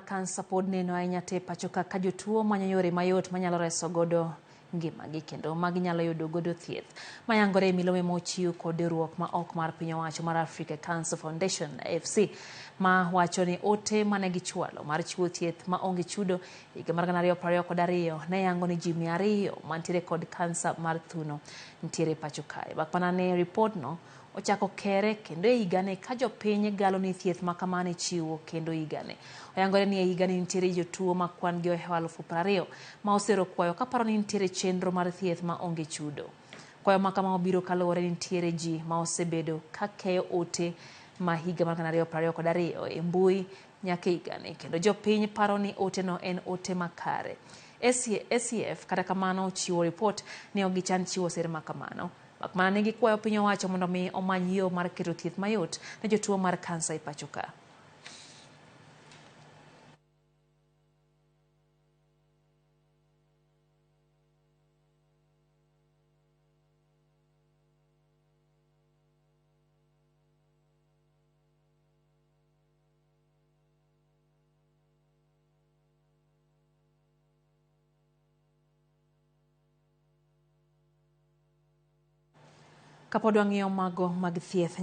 kansa pod neno ahinya te pacho ka jotuo manyo yore mayot manyalo reso godo ngimagi kendo maginyalo yudo godo thieth mayangore milome mochiw kod riwruok ma ok mar piny owacho mar Africa Cancer Foundation AFC ma wacho ni ote mane gichwalo mar chiwo thieth ma onge chudo higa mar 2022 ne yango ni ji 200 mantiere kod kansa mar thuno ntiere pacho kae. Bakmana ne report no ochako kere kendo e higane ka jopiny galo ni thieth ma kamane chiwo kendo higane. Oyangore ni e higane nitiere jotuo ma kwan gi ohewa 20,000 ma osero kwayo kaparo ni nitiere chenro mar thieth ma onge chudo. Kwayo ma kama obiro kaluwore ni nitiere ji ma osebedo ka keyo ote ma higa mar 2022 e mbui nyaka higane kendo jopiny paro ni ote no en ote makare. SCF kata kamano chiwo report ni ok gichan chiwo sir ma kamano. Bakmana ne gikwayo piny owacho mondo mi omany yo mar keto thieth mayot ne jotuo mar kansa e pacho ka. Kapod wang'iyo mago mag thieth